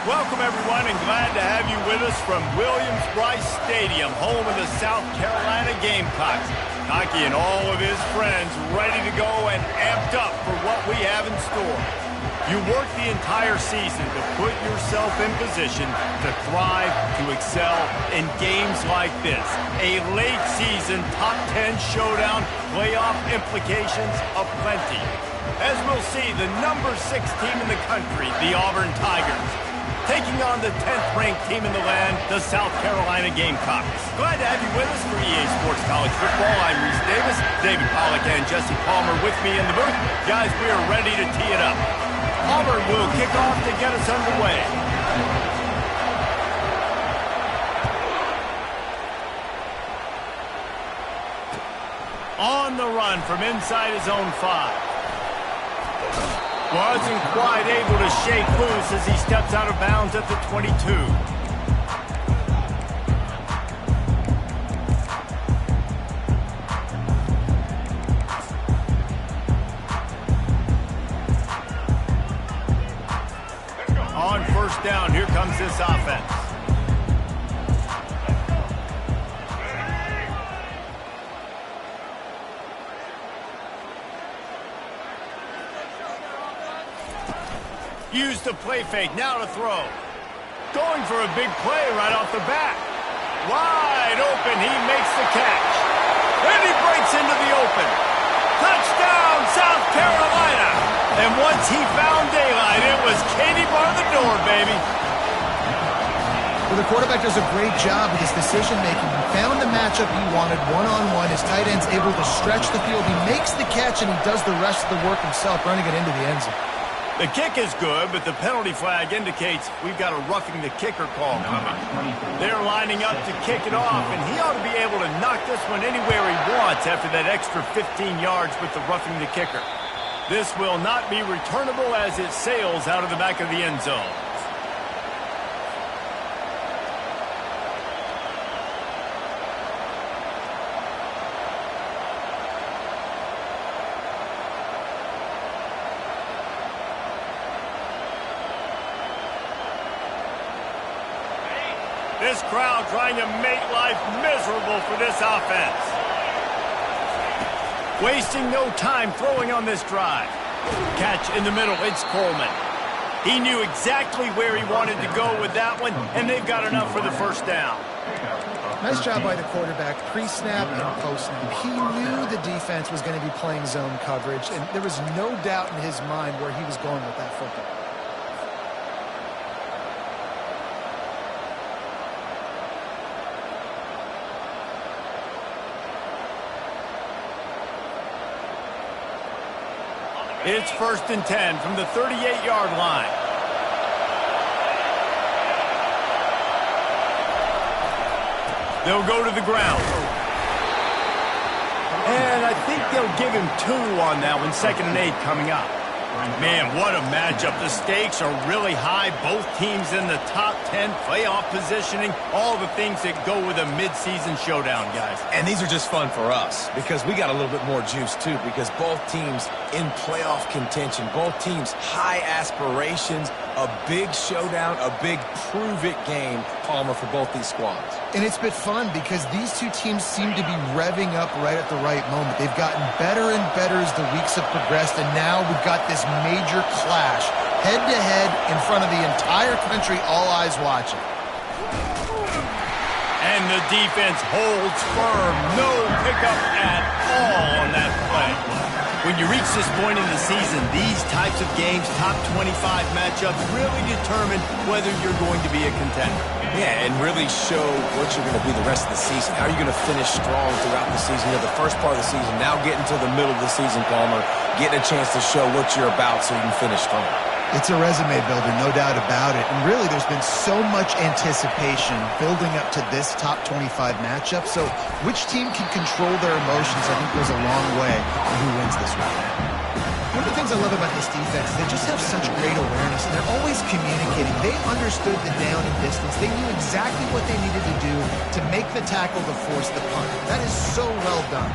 Welcome, everyone, and glad to have you with us from Williams-Brice Stadium, home of the South Carolina Gamecocks. Hockey and all of his friends ready to go and amped up for what we have in store. You work the entire season to put yourself in position to thrive, to excel in games like this. A late season top 10 showdown, playoff implications aplenty. As we'll see, the number 6 team in the country, the Auburn Tigers, taking on the 10th ranked team in the land, the South Carolina Gamecocks. Glad to have you with us for EA Sports College Football. I'm Reese Davis, David Pollack and Jesse Palmer with me in the booth. Guys, we are ready to tee it up. Auburn will kick off to get us underway. On the run from inside his own 5. Wasn't quite able to shake loose as he steps out of bounds at the 22. On first down, here comes this offense. Used the play fake, now to throw. Going for a big play right off the bat. Wide open, he makes the catch. And he breaks into the open. Touchdown, South Carolina! And once he found daylight, it was Katie bar the door, baby. Well, the quarterback does a great job with his decision-making. He found the matchup he wanted, one-on-one. His tight end's able to stretch the field. He makes the catch, and he does the rest of the work himself, running it into the end zone. The kick is good, but the penalty flag indicates we've got a roughing the kicker call coming. They're lining up to kick it off, and he ought to be able to knock this one anywhere he wants after that extra 15 yards with the roughing the kicker. This will not be returnable as it sails out of the back of the end zone. This crowd trying to make life miserable for this offense. Wasting no time throwing on this drive. Catch in the middle, it's Coleman. He knew exactly where he wanted to go with that one, and they've got enough for the first down. Nice job by the quarterback, pre-snap and post-snap. He knew the defense was going to be playing zone coverage, and there was no doubt in his mind where he was going with that football. It's 1st and 10 from the 38-yard line. They'll go to the ground. And I think they'll give him 2 on that one, 2nd and 8 coming up. Man, what a matchup. The stakes are really high. Both teams in the top 10, playoff positioning, all the things that go with a midseason showdown, guys. And these are just fun for us because we got a little bit more juice, too, because both teams in playoff contention, both teams high aspirations, a big showdown, a big prove-it game, Palmer, for both these squads. And it's been fun because these two teams seem to be revving up right at the right moment. They've gotten better and better as the weeks have progressed, and now we've got this major clash, head-to-head in front of the entire country, all eyes watching. And the defense holds firm. No pickup at all on that play. When you reach this point in the season, these types of games, top 25 matchups, really determine whether you're going to be a contender. Yeah, and really show what you're going to be the rest of the season. How are you going to finish strong throughout the season? You know, the first part of the season, now getting to the middle of the season, Palmer, getting a chance to show what you're about so you can finish strong. It's a resume builder, no doubt about it. And really, there's been so much anticipation building up to this top 25 matchup. So which team can control their emotions, I think, goes a long way in who wins this one. One of the things I love about this defense is they just have such great awareness, and they're always communicating. They understood the down and distance. They knew exactly what they needed to do to make the tackle to force the punt. That is so well done.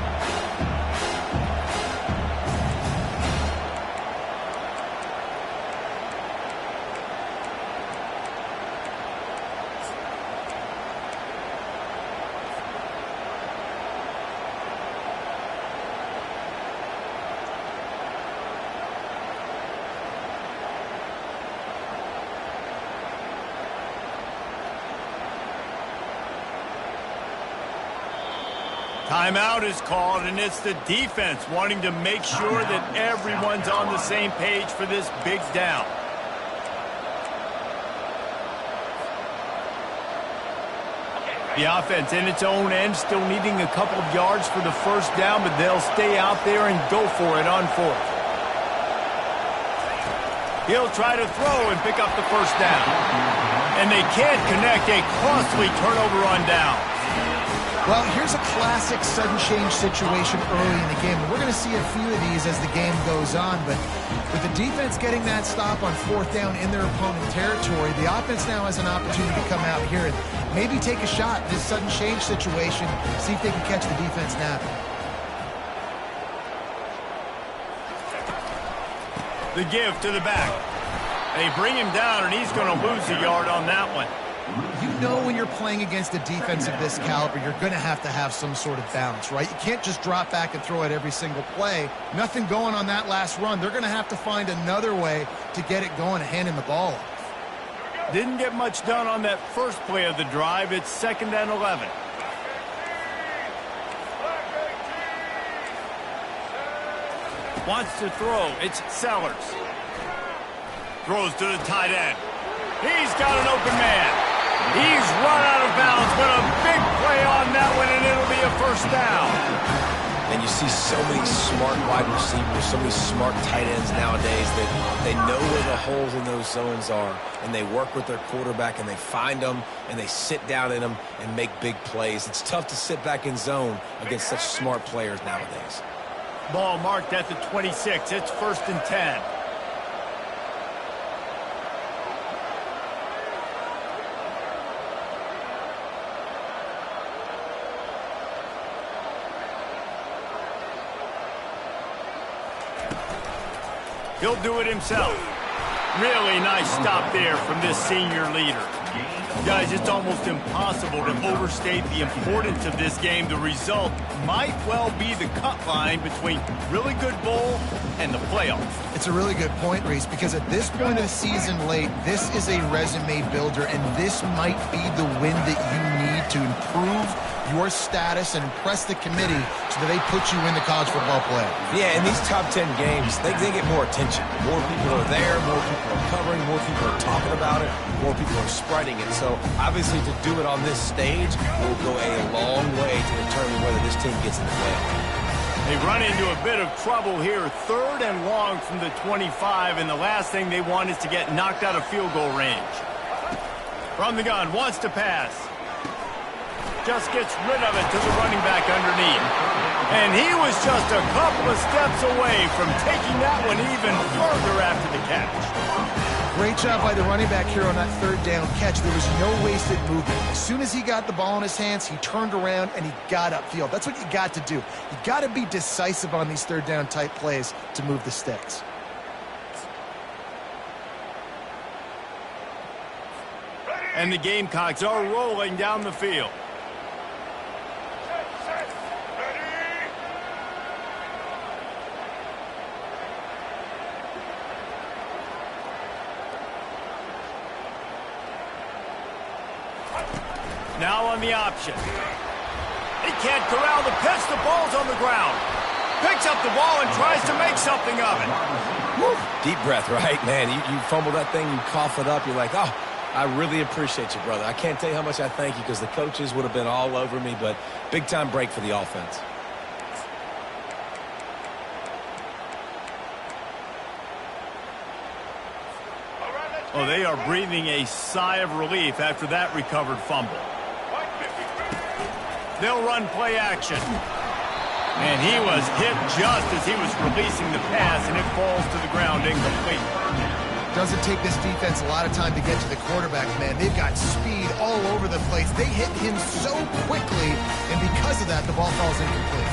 Timeout is called, and it's the defense wanting to make sure that everyone's on the same page for this big down. The offense in its own end, still needing a couple of yards for the first down, but they'll stay out there and go for it on fourth. He'll try to throw and pick up the first down. And they can't connect, a costly turnover on down. Well, here's a classic sudden change situation early in the game. We're going to see a few of these as the game goes on, but with the defense getting that stop on fourth down in their opponent territory, the offense now has an opportunity to come out here and maybe take a shot in this sudden change situation, see if they can catch the defense napping. The give to the back. They bring him down, and he's going to lose a yard on that one. You know when you're playing against a defense of this caliber, you're going to have some sort of balance, right? You can't just drop back and throw it every single play. Nothing going on that last run. They're going to have to find another way to get it going and hand him the ball off. Didn't get much done on that first play of the drive. It's 2nd and 11. Wants to throw. It's Sellers. Throws to the tight end. He's got an open man. He's run out of bounds, but a big play on that one, and it'll be a first down. And you see so many smart wide receivers, so many smart tight ends nowadays that they know where the holes in those zones are, and they work with their quarterback, and they find them, and they sit down in them and make big plays. It's tough to sit back in zone against such smart players nowadays. Ball marked at the 26. It's 1st and 10. He'll do it himself. Really nice stop there from this senior leader. Guys, it's almost impossible to overstate the importance of this game. The result might well be the cut line between really good bowl and the playoffs. It's a really good point, Reese, because at this point of the season late, this is a resume builder, and this might be the win that you need to improve your status and impress the committee so that they put you in the college football play. Yeah, in these top 10 games, they get more attention. More people are there, more people are covering, more people are talking about it, more people are spreading it. So obviously to do it on this stage will go a long way to determine whether this team gets in the playoff. They run into a bit of trouble here. 3rd and long from the 25, and the last thing they want is to get knocked out of field goal range. From the gun, wants to pass. Just gets rid of it to the running back underneath. And he was just a couple of steps away from taking that one even further after the catch. Great job by the running back here on that 3rd down catch. There was no wasted movement. As soon as he got the ball in his hands, he turned around and he got upfield. That's what you got to do. You got to be decisive on these 3rd down type plays to move the sticks. And the Gamecocks are rolling down the field. Now on the option. He can't corral the pitch. The ball's on the ground. Picks up the ball and tries to make something of it. Woo. Deep breath, right, man? You fumble that thing, you cough it up. You're like, oh, I really appreciate you, brother. I can't tell you how much I thank you because the coaches would have been all over me, but big-time break for the offense. Oh, they are breathing a sigh of relief after that recovered fumble. They'll run play action. And he was hit just as he was releasing the pass, and it falls to the ground incomplete. Doesn't take this defense a lot of time to get to the quarterback, man. They've got speed all over the place. They hit him so quickly, and because of that, the ball falls incomplete.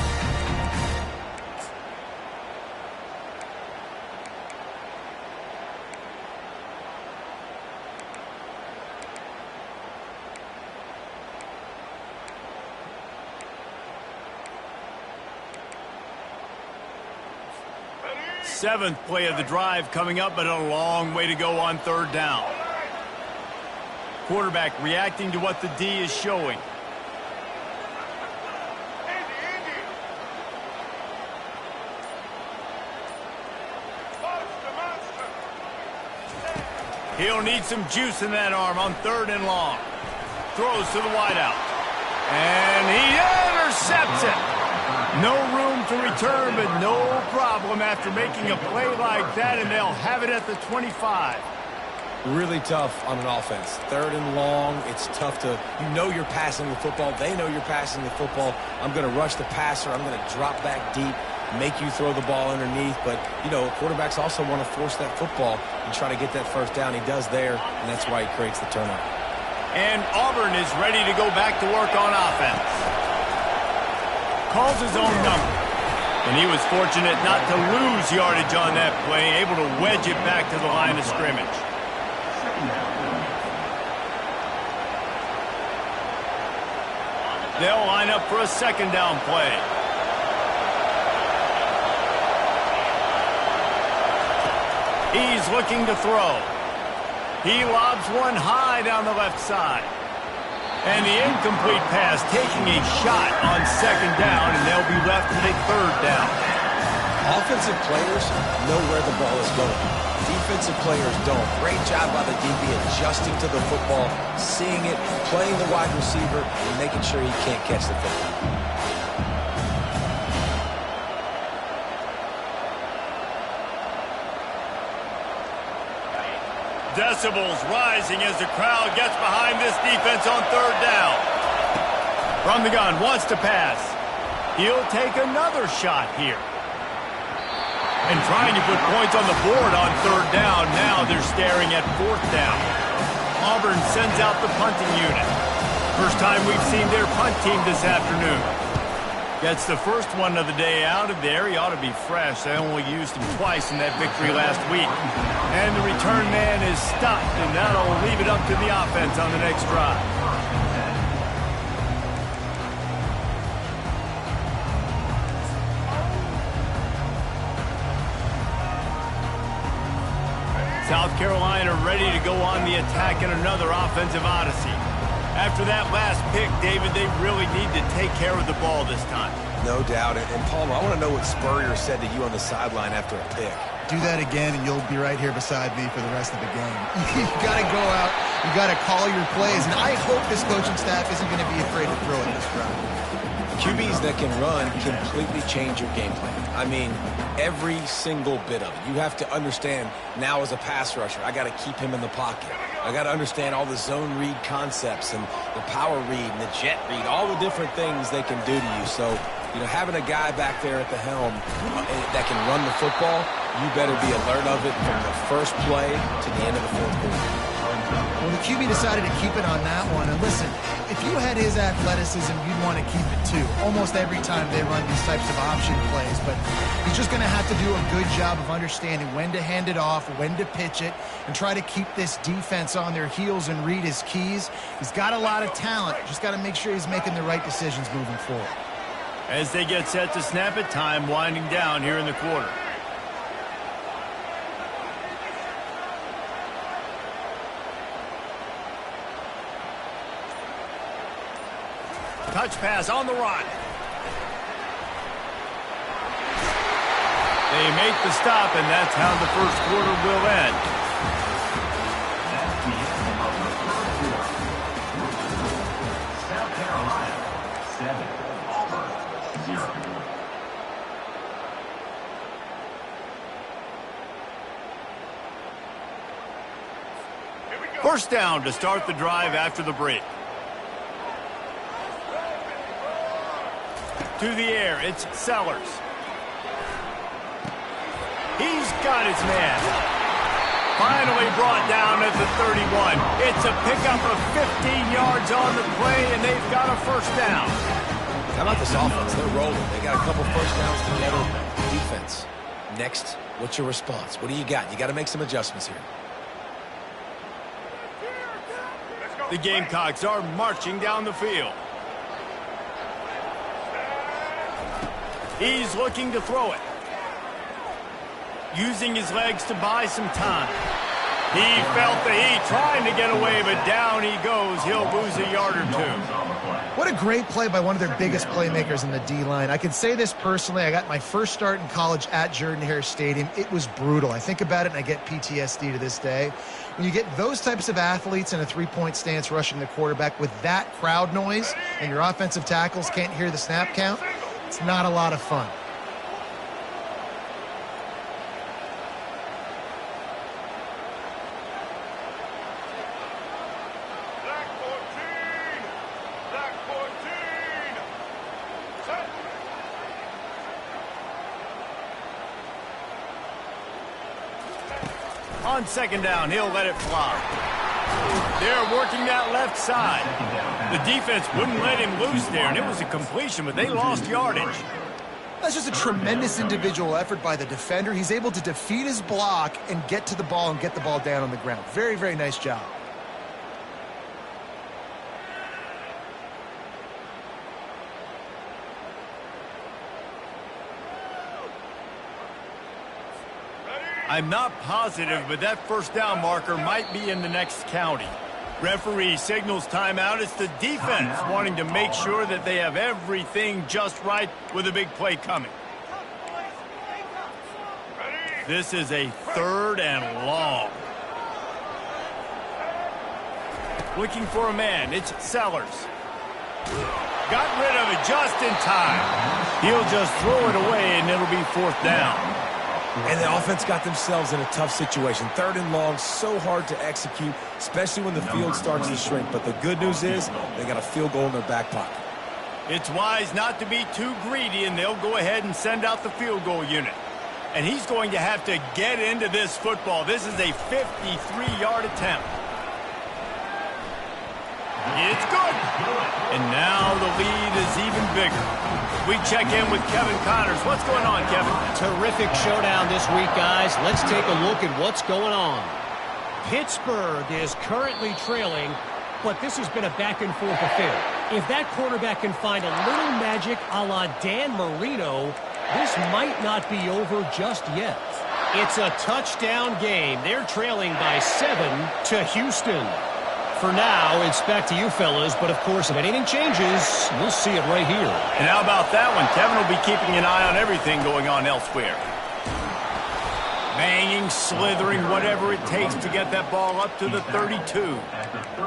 Seventh play of the drive coming up, but a long way to go on 3rd down. Quarterback reacting to what the D is showing. He'll need some juice in that arm on 3rd and long. Throws to the wideout. And he intercepts it. No room to return, but no problem after making a play like that, and they'll have it at the 25. Really tough on an offense. 3rd and long, it's tough to, you know you're passing the football. They know you're passing the football. I'm going to rush the passer. I'm going to drop back deep, make you throw the ball underneath. But, you know, quarterbacks also want to force that football and try to get that 1st down. He does there, and that's why he creates the turnover. And Auburn is ready to go back to work on offense. Calls his own number. And he was fortunate not to lose yardage on that play, able to wedge it back to the line of scrimmage. They'll line up for a 2nd down play. He's looking to throw. He lobs one high down the left side. And the incomplete pass taking a shot on 2nd down, and they'll be left with a 3rd down. Offensive players know where the ball is going. Defensive players don't. Great job by the DB adjusting to the football, seeing it, playing the wide receiver, and making sure he can't catch the football. Decibels rising as the crowd gets behind this defense on 3rd down. From the gun, wants to pass. He'll take another shot here. And trying to put points on the board on 3rd down. Now they're staring at 4th down. Auburn sends out the punting unit. First time we've seen their punt team this afternoon. Gets the first one of the day out of there. He ought to be fresh. They only used him twice in that victory last week. And the return man is stopped, and that'll leave it up to the offense on the next drive. South Carolina ready to go on the attack in another offensive odyssey. After that last pick, David, they really need to take care of the ball this time. No doubt. And Palmer, I want to know what Spurrier said to you on the sideline after a pick. Do that again, and you'll be right here beside me for the rest of the game. You got to go out. You got to call your plays, and I hope this coaching staff isn't going to be afraid to throw it this round. QBs that can run completely change your game plan. I mean, every single bit of it. You have to understand now as a pass rusher, I got to keep him in the pocket. I got to understand all the zone read concepts and the power read and the jet read, all the different things they can do to you. So, you know, having a guy back there at the helm that can run the football, you better be alert of it from the first play to the end of the 4th quarter. Well, the QB decided to keep it on that one. And listen, if you had his athleticism, you'd want to keep it too. Almost every time they run these types of option plays. But he's just going to have to do a good job of understanding when to hand it off, when to pitch it, and try to keep this defense on their heels and read his keys. He's got a lot of talent. Just got to make sure he's making the right decisions moving forward. As they get set to snap it, time winding down here in the quarter. Touch pass on the run. They make the stop, and that's how the first quarter will end. South Carolina, 7. Auburn, 0. First down to start the drive after the break. To the air, it's Sellers. He's got his man. Finally brought down at the 31. It's a pickup of 15 yards on the play, and they've got a first down. How about this offense? They're rolling. They got a couple first downs together. Defense. Next, what's your response? What do you got? You got to make some adjustments here. The Gamecocks are marching down the field. He's looking to throw it. Using his legs to buy some time. He felt the heat trying to get away, but down he goes. He'll lose a yard or two. What a great play by one of their biggest playmakers in the D-line. I can say this personally. I got my first start in college at Jordan-Hare Stadium. It was brutal. I think about it and I get PTSD to this day. When you get those types of athletes in a three-point stance rushing the quarterback with that crowd noise and your offensive tackles can't hear the snap count, it's not a lot of fun. On second down, he'll let it fly. They're working that left side. The defense wouldn't let him loose there, and it was a completion, but they lost yardage. That's just a tremendous individual effort by the defender. He's able to defeat his block and get to the ball and get the ball down on the ground. Very, very nice job. I'm not positive, but that first down marker might be in the next county. Referee signals timeout. It's the defense wanting to make sure that they have everything just right with a big play coming. This is a 3rd and long. Looking for a man. It's Sellers. Got rid of it just in time. He'll just throw it away, and it'll be 4th down. And the offense got themselves in a tough situation. 3rd and long, so hard to execute, especially when the field starts to shrink. But the good news is they got a field goal in their back pocket. It's wise not to be too greedy, and they'll go ahead and send out the field goal unit. And he's going to have to get into this football. This is a 53-yard attempt. It's good. And now the lead is even bigger. We check in with Kevin Connors. What's going on, Kevin? Terrific showdown this week, guys. Let's take a look at what's going on. Pittsburgh is currently trailing, but this has been a back-and-forth affair. If that quarterback can find a little magic a la Dan Marino, this might not be over just yet. It's a touchdown game. They're trailing by 7 to Houston. For now, it's back to you fellas, but of course, if anything changes, we'll see it right here. And how about that one? Kevin will be keeping an eye on everything going on elsewhere. Banging, slithering, whatever it takes to get that ball up to the 32.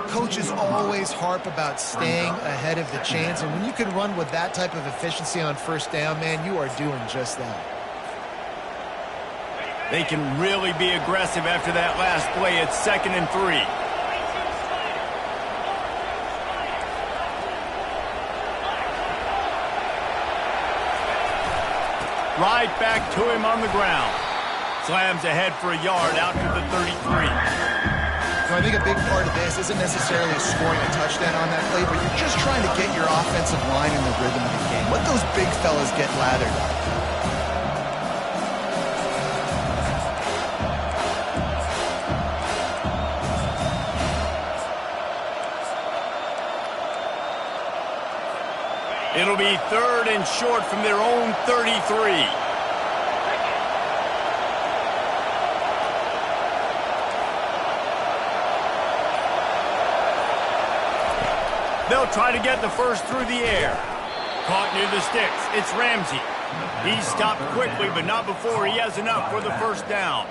Coaches always harp about staying ahead of the chains, and when you can run with that type of efficiency on first down, man, you are doing just that. They can really be aggressive after that last play. It's 2nd and 3. Right back to him on the ground. Slams ahead for a yard out to the 33. I think a big part of this isn't necessarily scoring a touchdown on that play, but you're just trying to get your offensive line in the rhythm of the game. Let those big fellas get lathered up. It'll be 3rd and short from their own 33. They'll try to get the first through the air. Caught near the sticks. It's Ramsey. He stopped quickly, but not before he has enough for the first down.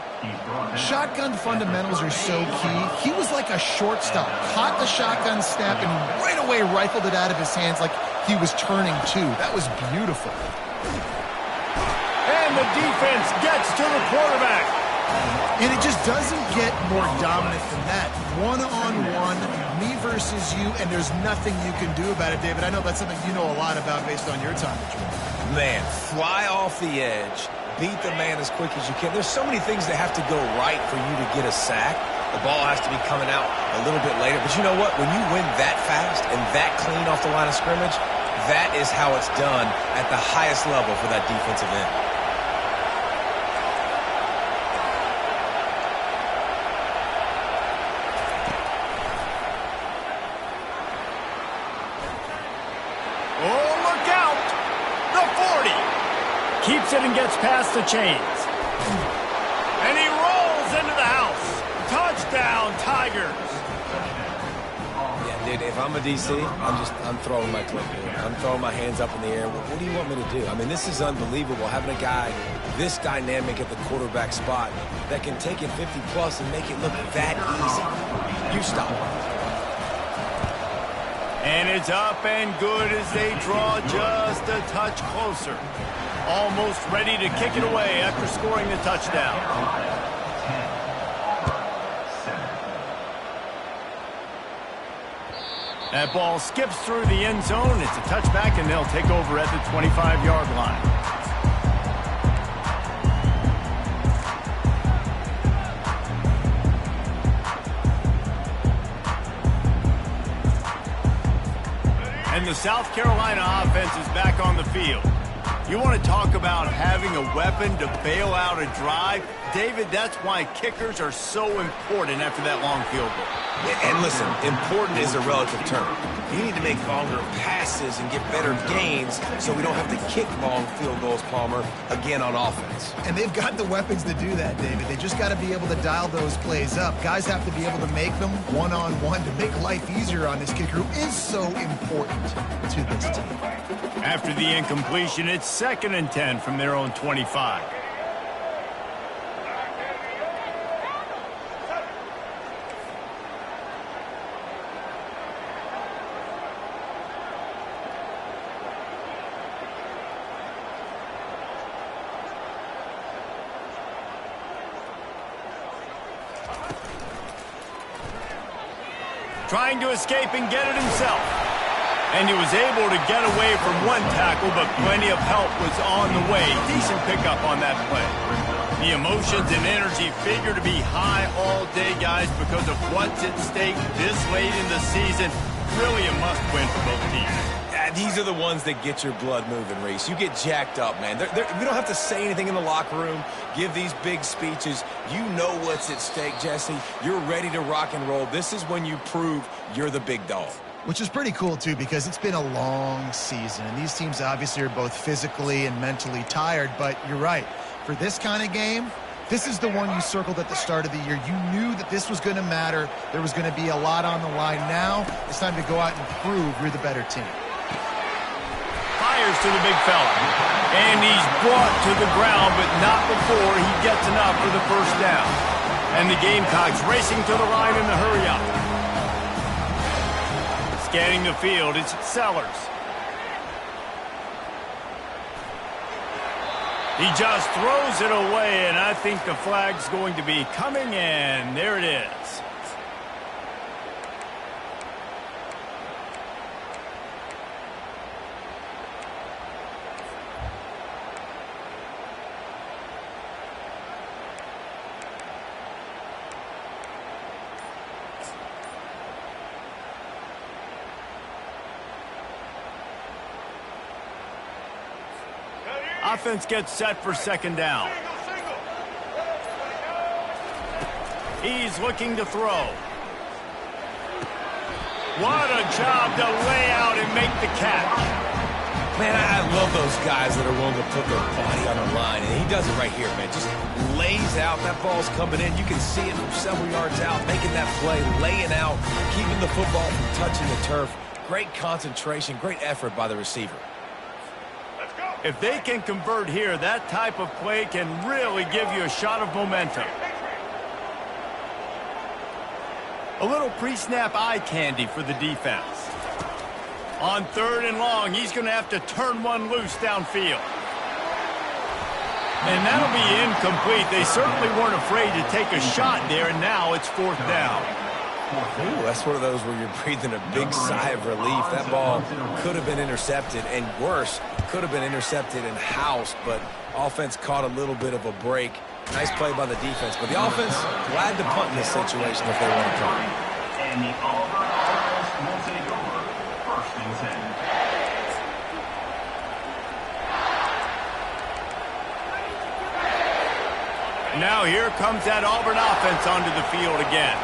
Shotgun fundamentals are so key. He was like a shortstop. Caught the shotgun snap and right away rifled it out of his hands like he was turning two. That was beautiful. And the defense gets to the quarterback. And it just doesn't get more dominant than that. One-on-one, me versus you, and there's nothing you can do about it, David. I know that's something you know a lot about based on your time at Jordan. Man, fly off the edge, beat the man as quick as you can. There's so many things that have to go right for you to get a sack. The ball has to be coming out a little bit later. But you know what? When you win that fast and that clean off the line of scrimmage, that is how it's done at the highest level for that defensive end. Keeps it and gets past the chains. And he rolls into the house. Touchdown, Tigers. Yeah, dude, if I'm a DC, I'm throwing my clipboard. I'm throwing my hands up in the air. What do you want me to do? I mean, this is unbelievable, having a guy this dynamic at the quarterback spot that can take it 50-plus and make it look that easy. You stop it. And it's up and good as they draw just a touch closer. Almost ready to kick it away after scoring the touchdown. That ball skips through the end zone. It's a touchback, and they'll take over at the 25-yard line. And the South Carolina offense is back on the field. You want to talk about having a weapon to bail out a drive? David, that's why kickers are so important after that long field goal. And listen, important is a relative term. You need to make longer passes and get better gains so we don't have to kick long field goals, Palmer, again on offense. And they've got the weapons to do that, David. They just got to be able to dial those plays up. Guys have to be able to make them one-on-one to make life easier on this kicker who is so important to this team. After the incompletion, it's 2nd and 10 from their own 25. Trying to escape and get it himself. And he was able to get away from one tackle, but plenty of help was on the way. Decent pickup on that play. The emotions and energy figure to be high all day, guys, because of what's at stake this late in the season. Really a must-win for both teams. These are the ones that get your blood moving, Reese. You get jacked up, man. We don't have to say anything in the locker room, give these big speeches. You know what's at stake, Jesse. You're ready to rock and roll. This is when you prove you're the big dog. Which is pretty cool, too, because it's been a long season. And these teams obviously are both physically and mentally tired. But you're right. For this kind of game, this is the one you circled at the start of the year. You knew that this was going to matter. There was going to be a lot on the line. Now it's time to go out and prove you're the better team. Fires to the big fella. And he's brought to the ground, but not before he gets enough for the first down. And the Gamecocks racing to the line in the hurry-up. Scanning the field, it's Sellers. He just throws it away, and I think the flag's going to be coming in. There it is. Offense gets set for 2nd down. He's looking to throw. What a job to lay out and make the catch. Man, I love those guys that are willing to put their body on the line. And he does it right here, man. Just lays out. That ball's coming in. You can see it from several yards out, making that play, laying out, keeping the football from touching the turf. Great concentration, great effort by the receiver. If they can convert here, that type of play can really give you a shot of momentum. A little pre-snap eye candy for the defense. On 3rd and long, he's going to have to turn one loose downfield. And that'll be incomplete. They certainly weren't afraid to take a shot there, and now it's 4th down. Ooh, that's one of those where you're breathing a big sigh of relief. That ball could have been intercepted, and worse, could have been intercepted and housed, but offense caught a little bit of a break. Nice play by the defense, but the offense glad to punt in this situation if they want to punt. And the Auburn offense will take over 1st and 10. Now here comes that Auburn offense onto the field again.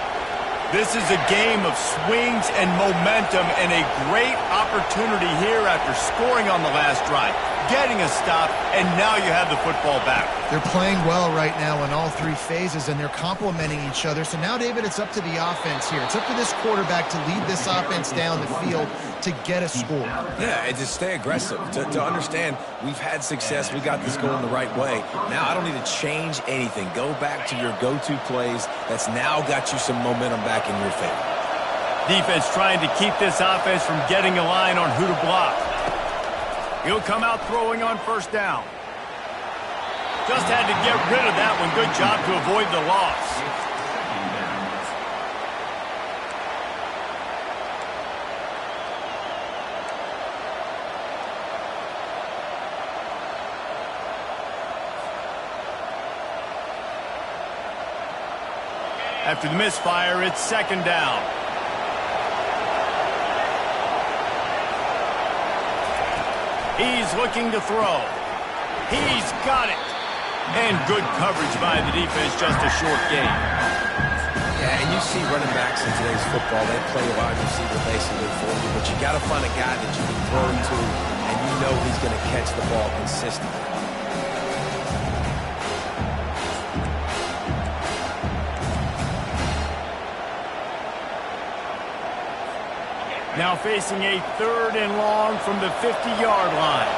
This is a game of swings and momentum and a great opportunity here after scoring on the last drive. getting a stop, and now you have the football back. They're playing well right now in all three phases, and they're complementing each other. So now, David, it's up to the offense here. It's up to this quarterback to lead this offense down the field to get a score. Yeah, and to stay aggressive, to understand we've had success, we got this going the right way. Now I don't need to change anything. Go back to your go-to plays. That's now got you some momentum back in your favor. Defense trying to keep this offense from getting a line on who to block. He'll come out throwing on first down. Just had to get rid of that one. Good job to avoid the loss. After the misfire, it's second down. He's looking to throw. He's got it. And good coverage by the defense, just a short gain. Yeah, and you see running backs in today's football, they play wide receiver basically for you, but you got to find a guy that you can throw it to, and you know he's going to catch the ball consistently. Now facing a 3rd and long from the 50-yard line.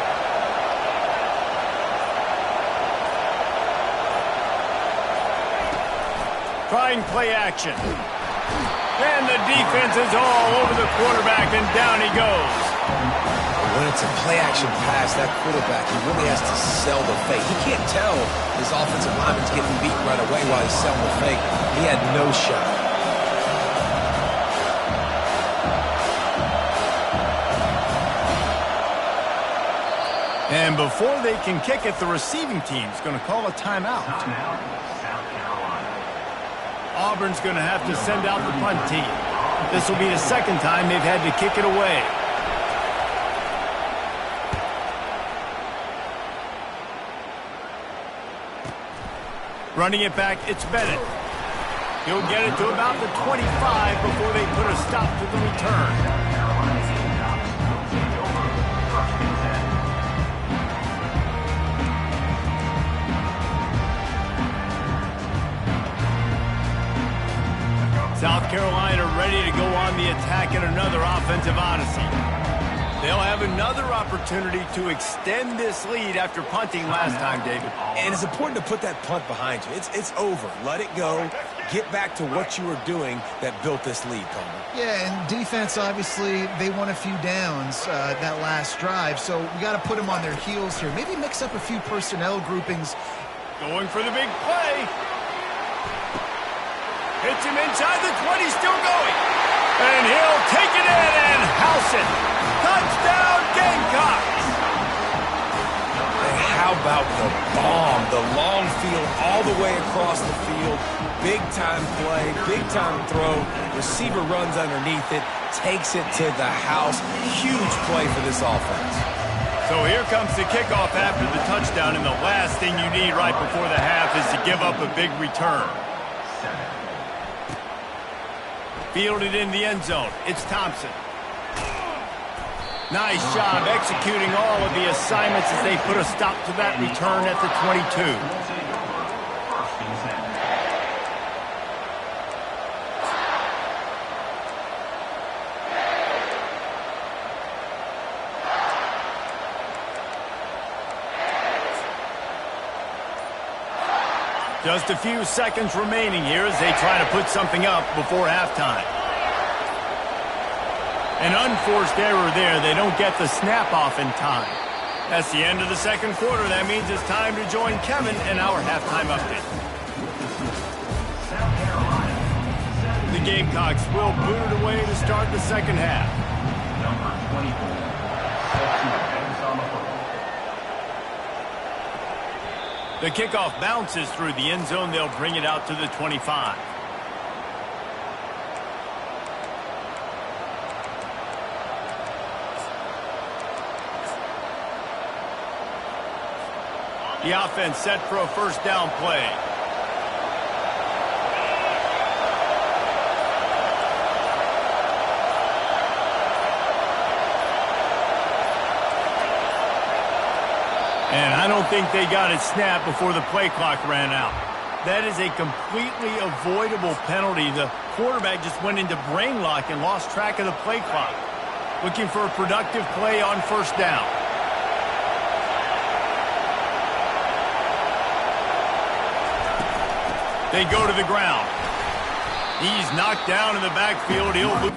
Trying play action. And the defense is all over the quarterback, and down he goes. When it's a play-action pass, that quarterback, he really has to sell the fake. He can't tell his offensive lineman's getting beat right away while he's selling the fake. He had no shot. And before they can kick it, the receiving team's going to call a timeout. Auburn's going to have to send out the punt team. This will be the second time they've had to kick it away. Running it back, it's Bennett. He'll get it to about the 25 before they put a stop to the return. South Carolina ready to go on the attack in another offensive odyssey. They'll have another opportunity to extend this lead after punting last time, David. And it's important to put that punt behind you. It's over. Let it go. Get back to what you were doing that built this lead, Palmer. Yeah, and defense, obviously, they won a few downs that last drive, so we got to put them on their heels here. Maybe mix up a few personnel groupings. Going for the big play. Hits him inside the 20, still going. And he'll take it in and house it. Touchdown, Gamecocks. And how about the bomb? The long field all the way across the field. Big-time play, big-time throw. Receiver runs underneath it, takes it to the house. Huge play for this offense. So here comes the kickoff after the touchdown, and the last thing you need right before the half is to give up a big return. Fielded in the end zone. It's Thompson. Nice job executing all of the assignments as they put a stop to that return at the 22. Just a few seconds remaining here as they try to put something up before halftime. An unforced error there. They don't get the snap off in time. That's the end of the second quarter. That means it's time to join Kevin in our halftime update. The Gamecocks will boot it away to start the second half. Number 24. The kickoff bounces through the end zone. They'll bring it out to the 25. The offense set for a first down play. think they got it snapped before the play clock ran out. That is a completely avoidable penalty. The quarterback just went into brain lock and lost track of the play clock. Looking for a productive play on first down. They go to the ground. He's knocked down in the backfield. He'll lose.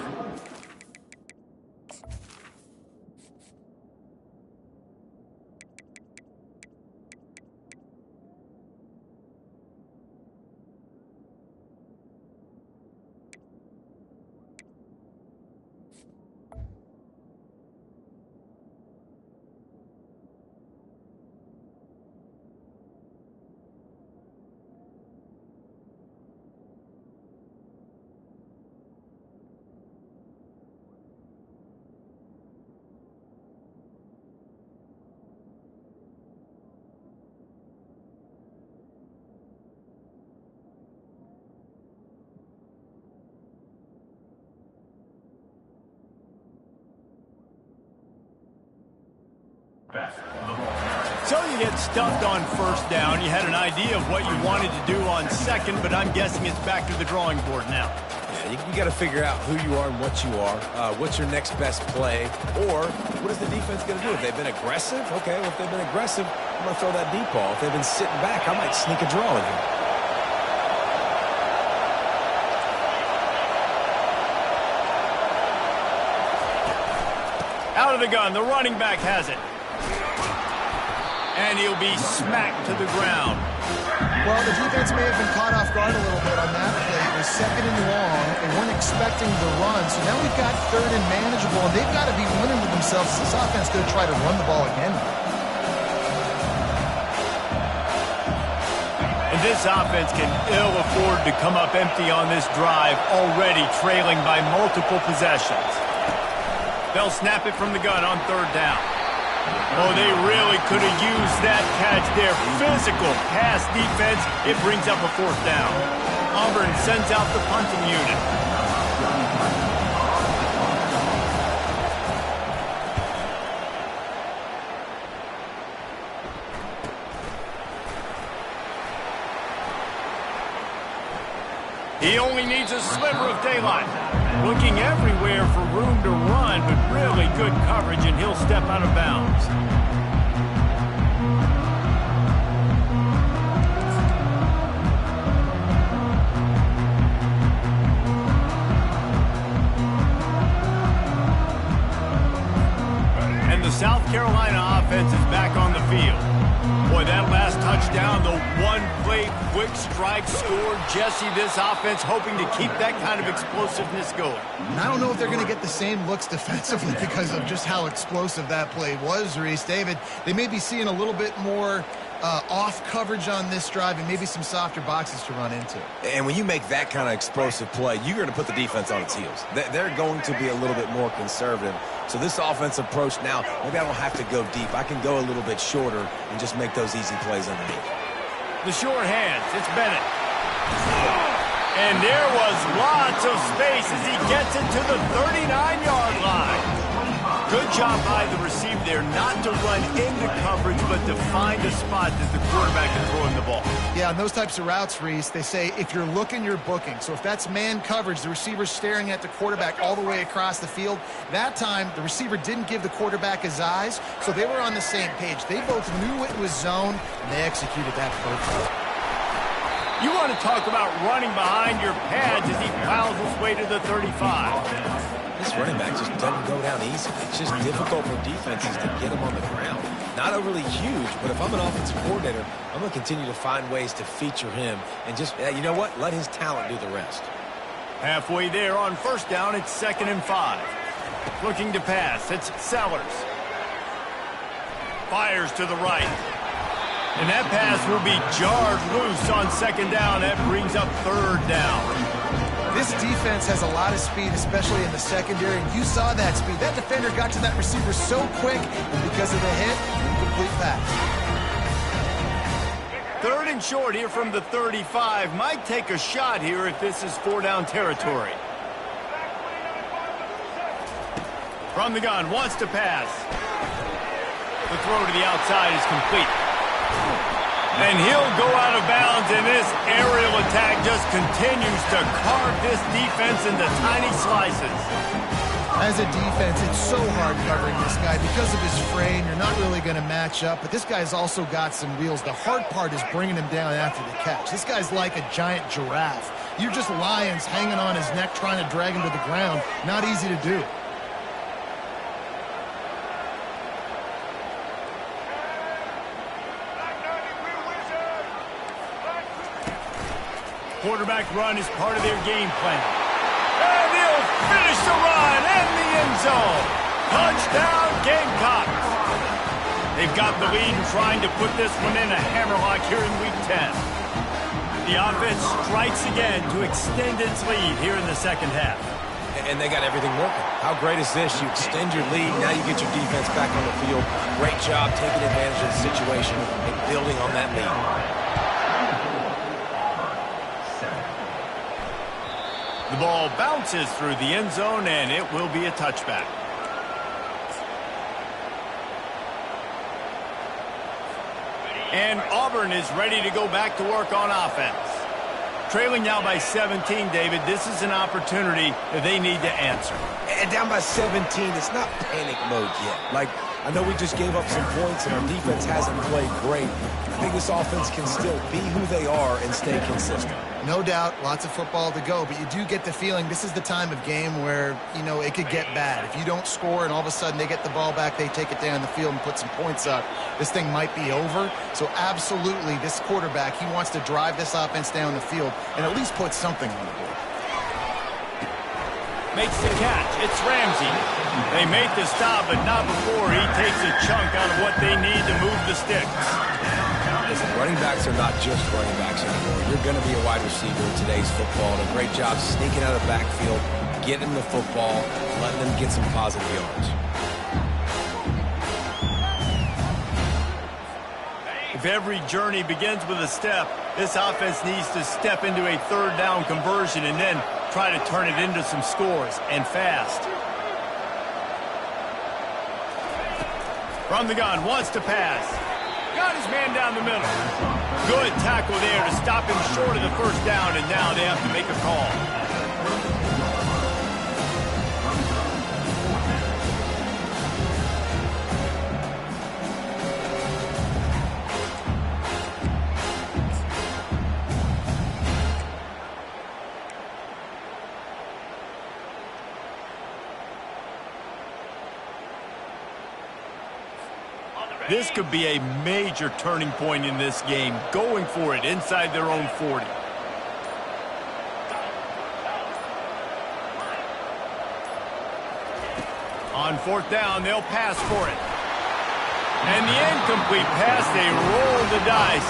So you get stuffed on first down. You had an idea of what you wanted to do on second, but I'm guessing it's back to the drawing board now. Yeah, you got to figure out who you are and what you are. What's your next best play? Or what is the defense going to do? If they've been aggressive, okay, well, if they've been aggressive, I'm going to throw that deep ball. If they've been sitting back, I might sneak a draw in here. Out of the gun, the running back has it. And he'll be smacked to the ground. Well, the defense may have been caught off guard a little bit on that play. It was second and long. They weren't expecting the run. So now we've got third and manageable, and they've got to be winning to themselves. This offense going to try to run the ball again. And this offense can ill afford to come up empty on this drive, already trailing by multiple possessions. They'll snap it from the gun on third down. Oh, they really could have used that catch there. Physical pass defense. It brings up a fourth down. Auburn sends out the punting unit. He only needs a sliver of daylight. Looking everywhere for room to run, but really good coverage, and he'll step out of bounds. And the South Carolina offense is back on the field. Boy, that last touchdown, the one-play quick strike score. Jesse, this offense hoping to keep that kind of explosiveness going. And I don't know if they're going to get the same looks defensively because of just how explosive that play was, Reese. David, they may be seeing a little bit more off coverage on this drive and maybe some softer boxes to run into. And when you make that kind of explosive play, you're going to put the defense on its heels. They're going to be a little bit more conservative. So this offensive approach now, maybe I don't have to go deep. I can go a little bit shorter and just make those easy plays underneath. The short hands, it's Bennett. And there was lots of space as he gets it to the 39-yard line. Good job by the receiver there not to run into coverage, but to find a spot that the quarterback can throw him the ball. Yeah, on those types of routes, Reese, they say if you're looking, you're booking. So if that's man coverage, the receiver's staring at the quarterback all the way across the field. That time, the receiver didn't give the quarterback his eyes, so they were on the same page. They both knew it was zone, and they executed that perfectly. You want to talk about running behind your pads as he plows his way to the 35. This running back just doesn't go down easy. It's just difficult for defenses to get him on the ground. Not overly huge, but if I'm an offensive coordinator, I'm going to continue to find ways to feature him and just, you know what, let his talent do the rest. Halfway there on first down, it's 2nd and 5. Looking to pass, it's Sellers. Fires to the right. And that pass will be jarred loose on 2nd down. That brings up 3rd down. This defense has a lot of speed, especially in the secondary, and you saw that speed. That defender got to that receiver so quick, and because of the hit, incomplete pass. 3rd and short here from the 35. Might take a shot here if this is 4-down territory. From the gun, wants to pass. The throw to the outside is complete. And he'll go out of bounds, and this aerial attack just continues to carve this defense into tiny slices. As a defense, it's so hard covering this guy because of his frame. You're not really going to match up, but this guy's also got some wheels. The hard part is bringing him down after the catch. This guy's like a giant giraffe. You're just lions hanging on his neck trying to drag him to the ground. Not easy to do. Quarterback run is part of their game plan. And he'll finish the run in the end zone. Touchdown, Gamecocks. They've got the lead and trying to put this one in a hammerlock here in Week 10. The offense strikes again to extend its lead here in the second half. And they got everything working. How great is this? You extend your lead, now you get your defense back on the field. Great job taking advantage of the situation and building on that lead. The ball bounces through the end zone, and it will be a touchback. And Auburn is ready to go back to work on offense. Trailing now by 17, David, this is an opportunity that they need to answer. And down by 17, it's not panic mode yet. Like, I know we just gave up some points and our defense hasn't played great. I think this offense can still be who they are and stay consistent. No doubt, lots of football to go, but you do get the feeling this is the time of game where, you know, it could get bad. If you don't score and all of a sudden they get the ball back, they take it down the field and put some points up, this thing might be over. So absolutely, this quarterback, he wants to drive this offense down the field and at least put something on the board. Makes the catch. It's Ramsey. They make the stop, but not before he takes a chunk out of what they need to move the sticks. Listen, running backs are not just running backs anymore. You're going to be a wide receiver in today's football. And a great job sneaking out of the backfield, getting the football, letting them get some positive yards. If every journey begins with a step, this offense needs to step into a third down conversion and then try to turn it into some scores, and fast. From the gun, wants to pass. Got his man down the middle. Good tackle there to stop him short of the first down, and now they have to make a call. This could be a major turning point in this game, going for it inside their own 40. On fourth down, they'll pass for it. And the incomplete pass, they roll the dice.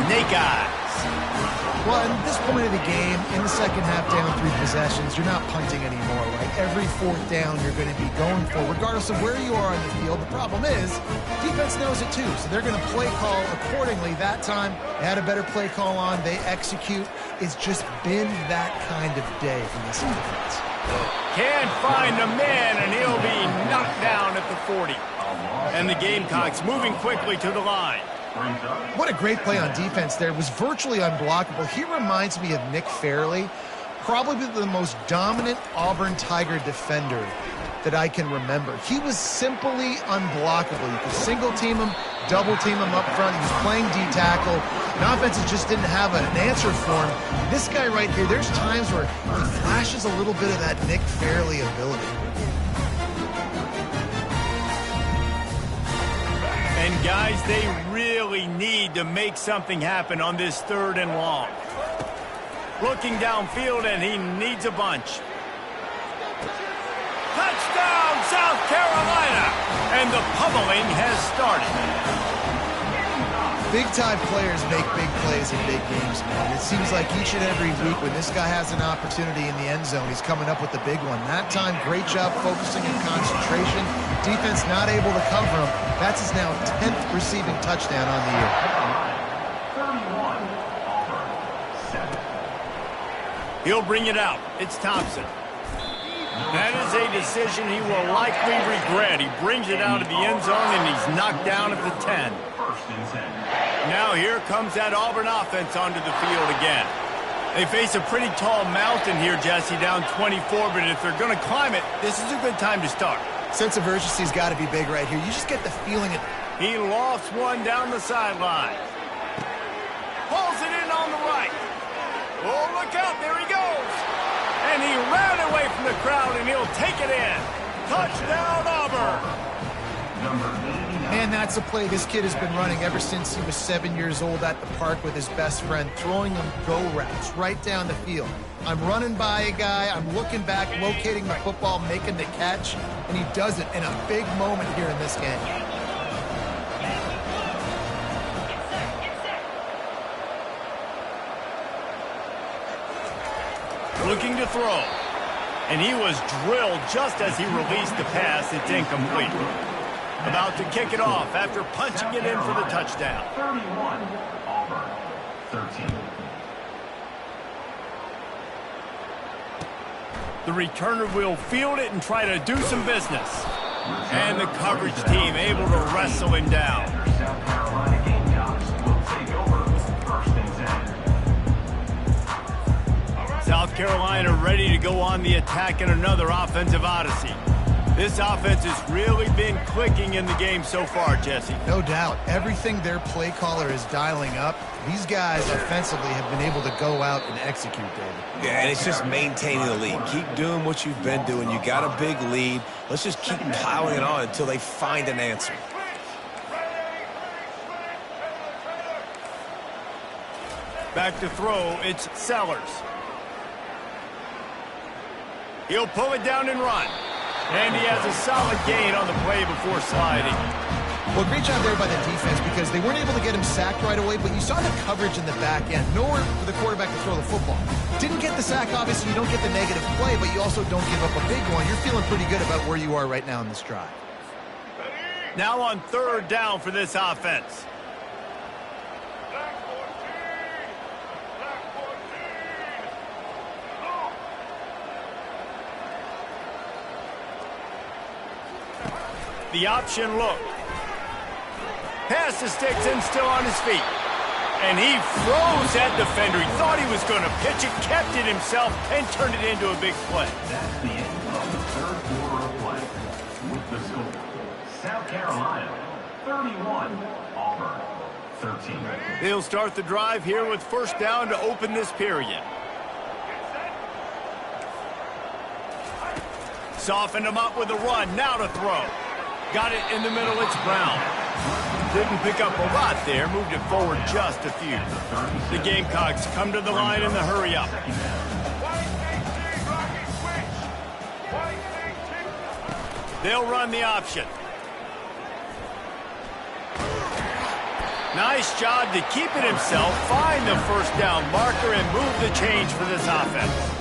Snake eyes. Well, at this point of the game, in the second half, down 3 possessions, you're not punting anymore, right? Every fourth down you're going to be going for, regardless of where you are on the field. The problem is, defense knows it too, so they're going to play call accordingly. That time, they had a better play call on. They execute. It's just been that kind of day for this defense. Can't find the man, and he'll be knocked down at the 40. And the Gamecocks moving quickly to the line. What a great play on defense there. It was virtually unblockable. He reminds me of Nick Fairley, probably the most dominant Auburn Tiger defender that I can remember. He was simply unblockable. You could single team him, double team him up front. He was playing D-tackle. And offenses just didn't have an answer for him. This guy right here, there's times where he flashes a little bit of that Nick Fairley ability. And guys, they really need to make something happen on this 3rd and long. Looking downfield, and he needs a bunch. Touchdown, South Carolina! And the pummeling has started. Big-time players make big plays in big games, man. It seems like each and every week when this guy has an opportunity in the end zone, he's coming up with the big one. That time, great job focusing and concentration. Defense not able to cover him. That's his now 10th receiving touchdown on the year. 31, Auburn, 7. He'll bring it out. It's Thompson. That is a decision he will likely regret. He brings it out of the end zone, and he's knocked down at the 10. First and 10. Now here comes that Auburn offense onto the field again. They face a pretty tall mountain here, Jesse, down 24, but if they're going to climb it, this is a good time to start. Sense of urgency's got to be big right here. You just get the feeling it. He lofts one down the sideline. Pulls it in on the right. Oh, look out, there he goes. And he ran away from the crowd, and he'll take it in. Touchdown, Auburn. Man, that's a play this kid has been running ever since he was 7 years old at the park with his best friend, throwing them go routes right down the field. I'm running by a guy, I'm looking back, locating the football, making the catch, and he does it in a big moment here in this game. Looking to throw. And he was drilled just as he released the pass. It's incomplete. About to kick it off after punching it in for the touchdown. 31, Auburn, 13. The returner will field it and try to do some business. And the coverage team able to wrestle him down. South Carolina Gamecocks will take over first and 10. South Carolina ready to go on the attack in another offensive odyssey. This offense has really been clicking in the game so far, Jesse. No doubt. Everything their play caller is dialing up, these guys offensively have been able to go out and execute, David. Yeah, and it's just maintaining the lead. Keep doing what you've been doing. You got a big lead. Let's just keep piling it on until they find an answer. Back to throw, it's Sellers. He'll pull it down and run. And he has a solid gain on the play before sliding. Well, great job there by the defense because they weren't able to get him sacked right away, but you saw the coverage in the back end. Nowhere for the quarterback to throw the football. Didn't get the sack, obviously. You don't get the negative play, but you also don't give up a big one. You're feeling pretty good about where you are right now in this drive. Now on third down for this offense. The option look. Pass to sticks and still on his feet. And he froze that defender. He thought he was going to pitch it, kept it himself, and turned it into a big play. That's the end of the third quarter of play. With the score, South Carolina 31, Auburn 13. They'll start the drive here with first down to open this period. Softened him up with a run. Now to throw. Got it in the middle, it's Brown. Didn't pick up a lot there, moved it forward just a few. The Gamecocks come to the line in the hurry up. They'll run the option. Nice job to keep it himself, find the first down marker, and move the change for this offense.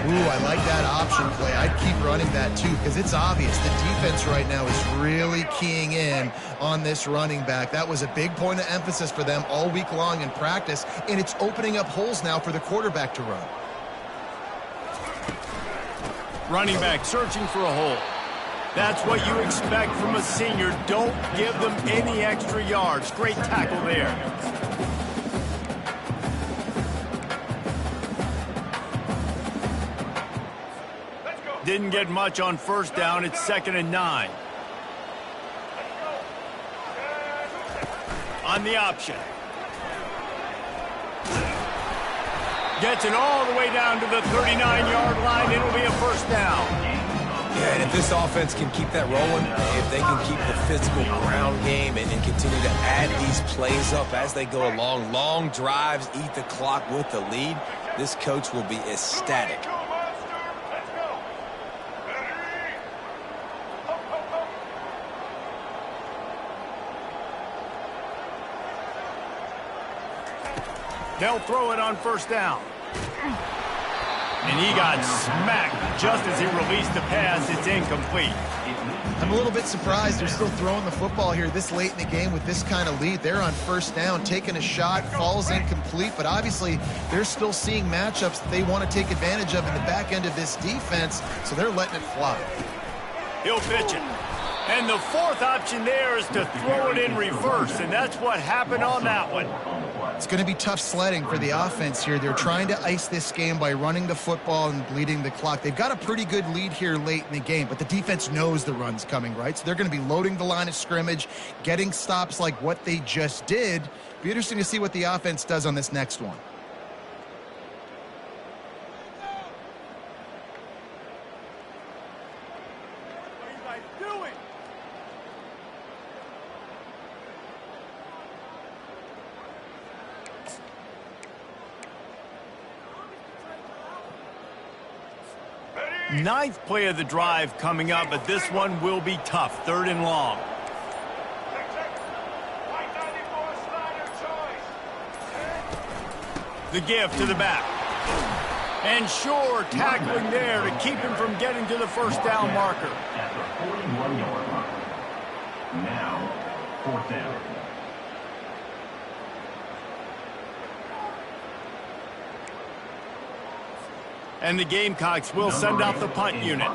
Ooh, I like that option play. I'd keep running that too because it's obvious the defense right now is really keying in on this running back. That was a big point of emphasis for them all week long in practice, and it's opening up holes now for the quarterback to run. Running back searching for a hole. That's what you expect from a senior. Don't give them any extra yards. Great tackle there. Didn't get much on first down. It's 2nd and 9. On the option. Gets it all the way down to the 39-yard line. It'll be a first down. Yeah, and if this offense can keep that rolling, if they can keep the physical ground game and continue to add these plays up as they go along, long drives, eat the clock with the lead, this coach will be ecstatic. They'll throw it on first down. And he got smacked just as he released the pass. It's incomplete. I'm a little bit surprised they're still throwing the football here this late in the game with this kind of lead. They're on first down, taking a shot, falls incomplete, but obviously they're still seeing matchups that they want to take advantage of in the back end of this defense, so they're letting it fly. He'll pitch it. And the fourth option there is to throw it in reverse, and that's what happened on that one. It's going to be tough sledding for the offense here. They're trying to ice this game by running the football and bleeding the clock. They've got a pretty good lead here late in the game, but the defense knows the run's coming, right? So they're going to be loading the line of scrimmage, getting stops like what they just did. Be interesting to see what the offense does on this next one. Ninth play of the drive coming up, but this one will be tough. 3rd and long. The give to the back. And sure, tackling there to keep him from getting to the first down marker. At the 41-yard line. Now, 4th down. And the Gamecocks will send out the punt unit.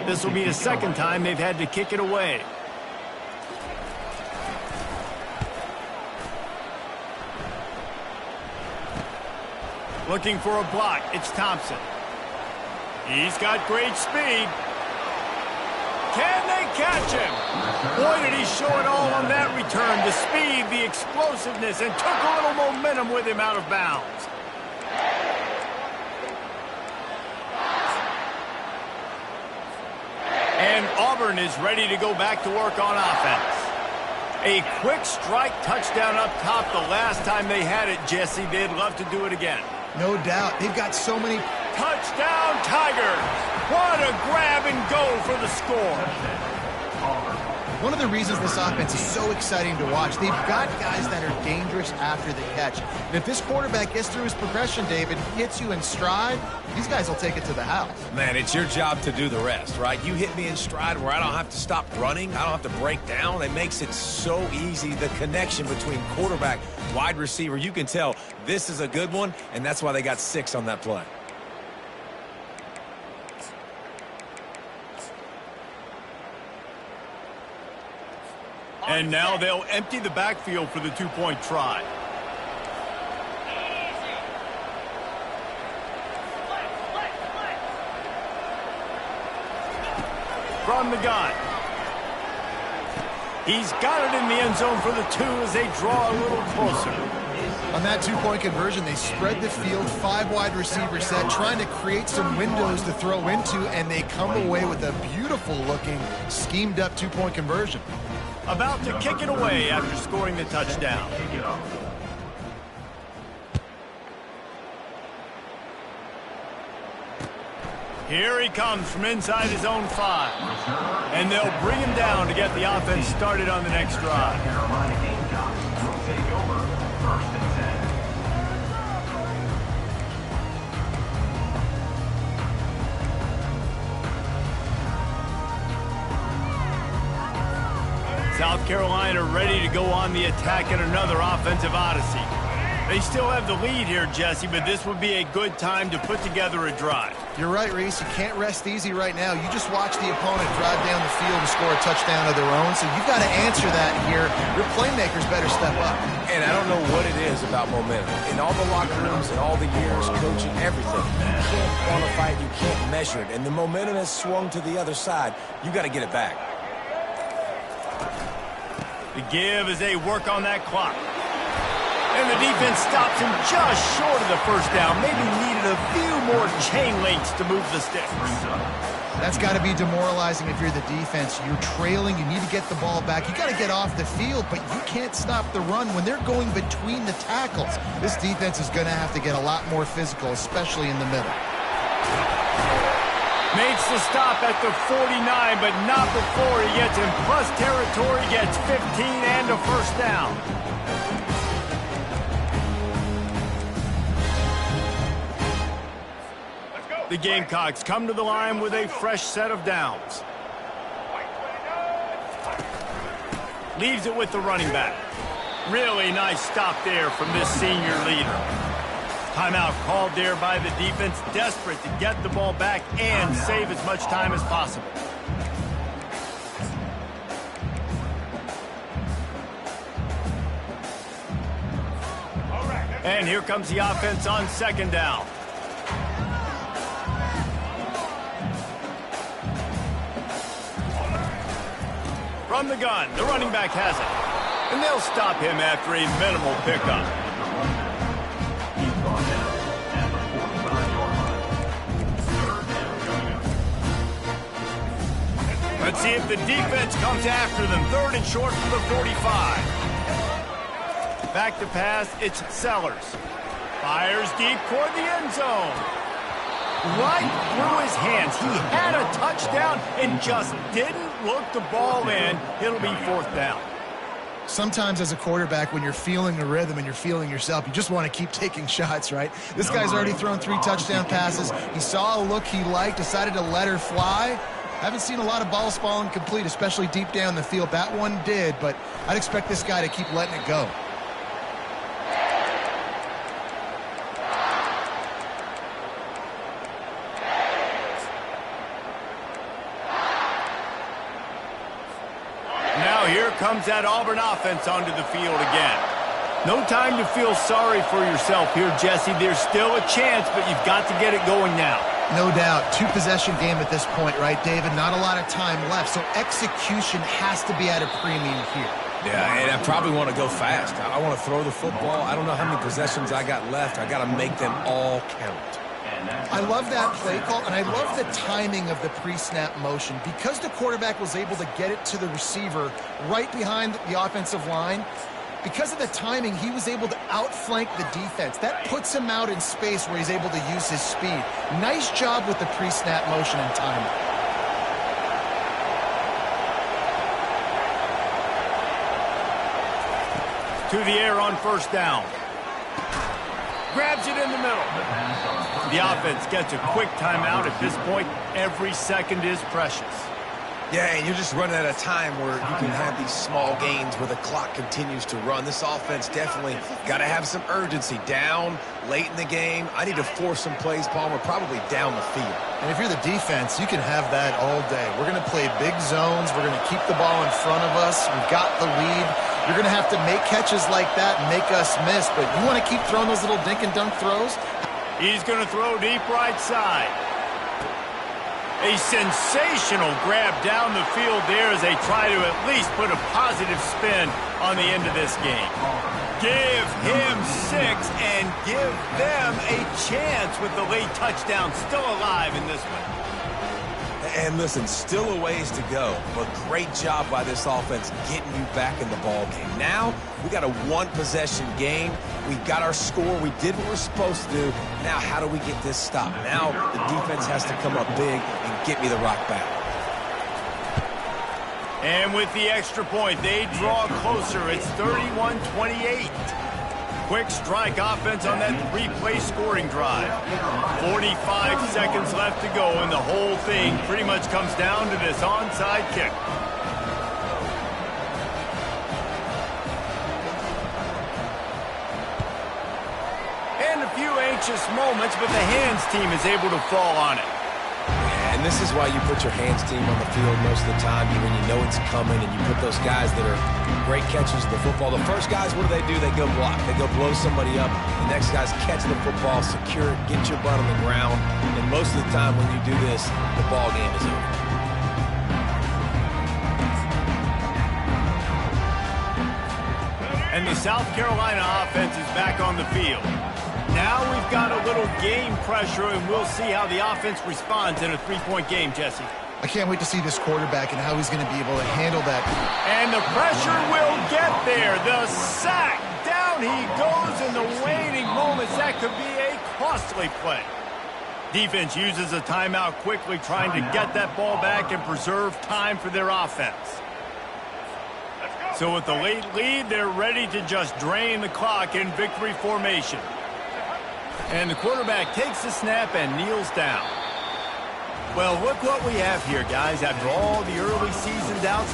This will be the second time they've had to kick it away. Looking for a block. It's Thompson. He's got great speed. Can they catch him? Boy, did he show it all on that return. The speed, the explosiveness, and took a little momentum with him out of bounds. And Auburn is ready to go back to work on offense. A quick strike touchdown up top the last time they had it, Jesse. They'd love to do it again. No doubt. They've got so many. Touchdown, Tigers. What a grab and go for the score. One of the reasons this offense is so exciting to watch, they've got guys that are dangerous after the catch. And if this quarterback gets through his progression, David, hits you in stride, these guys will take it to the house. Man, it's your job to do the rest, right? You hit me in stride where I don't have to stop running. I don't have to break down. It makes it so easy. The connection between quarterback, wide receiver, you can tell this is a good one, and that's why they got 6 on that play. And now they'll empty the backfield for the 2-point try. From the gun. He's got it in the end zone for the 2 as they draw a little closer. On that 2-point conversion, they spread the field, 5 wide receiver set, trying to create some windows to throw into, and they come away with a beautiful-looking, schemed-up 2-point conversion. About to kick it away after scoring the touchdown. Here he comes from inside his own 5. And they'll bring him down to get the offense started on the next drive. Carolina Gamecocks will take over 1st and 10. South Carolina ready to go on the attack in another offensive odyssey. They still have the lead here, Jesse, but this would be a good time to put together a drive. You're right, Reese. You can't rest easy right now. You just watch the opponent drive down the field and score a touchdown of their own, so you've got to answer that here. Your playmakers better step up. And I don't know what it is about momentum. In all the locker rooms, in all the years, coaching, everything, you can't quantify it, you can't measure it. And the momentum has swung to the other side. You got to get it back. The give as they work on that clock. And the defense stops him just short of the first down. Maybe needed a few more chain links to move the sticks. That's got to be demoralizing if you're the defense. You're trailing. You need to get the ball back. You got to get off the field, but you can't stop the run when they're going between the tackles. This defense is going to have to get a lot more physical, especially in the middle. Makes the stop at the 49, but not before he gets in plus territory, gets 15 and a first down. The Gamecocks come to the line with a fresh set of downs. Leaves it with the running back. Really nice stop there from this senior leader. Timeout called there by the defense, desperate to get the ball back and save as much time as possible. And here comes the offense on second down. From the gun, the running back has it. And they'll stop him after a minimal pickup. He's brought down at the 45-yard line. Third down coming up. Let's see if the defense comes after them. Third and short for the 45. Back to pass, it's Sellers. Fires deep toward the end zone. Right through his hands. He had a touchdown and just didn't look the ball in. It'll be fourth down. Sometimes as a quarterback, when you're feeling the rhythm and you're feeling yourself, you just want to keep taking shots, right? This guy's already thrown 3 touchdown passes. He saw a look he liked, decided to let her fly. Haven't seen a lot of balls falling complete, especially deep down the field. That one did, but I'd expect this guy to keep letting it go. Here comes that Auburn offense onto the field again. No time to feel sorry for yourself here, Jesse. There's still a chance, but you've got to get it going now. No doubt. 2-possession game at this point, right, David? Not a lot of time left, so execution has to be at a premium here. Yeah, and I probably want to go fast. I want to throw the football. I don't know how many possessions I got left. I got to make them all count. I love that play call, and I love the timing of the pre-snap motion. Because the quarterback was able to get it to the receiver right behind the offensive line, because of the timing, he was able to outflank the defense. That puts him out in space where he's able to use his speed. Nice job with the pre-snap motion and timing. To the air on first down. Grabs it in the middle. The offense gets a quick timeout at this point. Every second is precious. Yeah, and you're just running at a time where you can have these small gains where the clock continues to run. This offense definitely got to have some urgency. Down late in the game. I need to force some plays, Palmer, probably down the field. And if you're the defense, you can have that all day. We're going to play big zones. We're going to keep the ball in front of us. We've got the lead. You're going to have to make catches like that and make us miss, but you want to keep throwing those little dink and dunk throws? He's going to throw deep right side. A sensational grab down the field there as they try to at least put a positive spin on the end of this game. Give him 6 and give them a chance with the late touchdown still alive in this one. And listen, still a ways to go, but great job by this offense getting you back in the ball game. Now, we got a 1-possession game. We got our score. We did what we're supposed to do. Now, how do we get this stopped? Now, the defense has to come up big and get me the rock back. And with the extra point, they draw closer. It's 31-28. Quick strike offense on that 3-play scoring drive. 45 seconds left to go, and the whole thing pretty much comes down to this onside kick. And a few anxious moments, but the hands team is able to fall on it. And this is why you put your hands team on the field most of the time when you know it's coming, and you put those guys that are great catchers of the football. The first guys, what do? They go block. They go blow somebody up. The next guys catch the football, secure it, get your butt on the ground. And most of the time when you do this, the ball game is over. And the South Carolina offense is back on the field. Now we've got a little game pressure, and we'll see how the offense responds in a 3-point game, Jesse. I can't wait to see this quarterback and how he's going to be able to handle that. And the pressure will get there. The sack. Down he goes in the waiting moments. That could be a costly play. Defense uses a timeout quickly, trying to get that ball back and preserve time for their offense. So with the late lead, they're ready to just drain the clock in victory formation. And the quarterback takes the snap and kneels down. Well, look what we have here, guys. After all the early season doubts,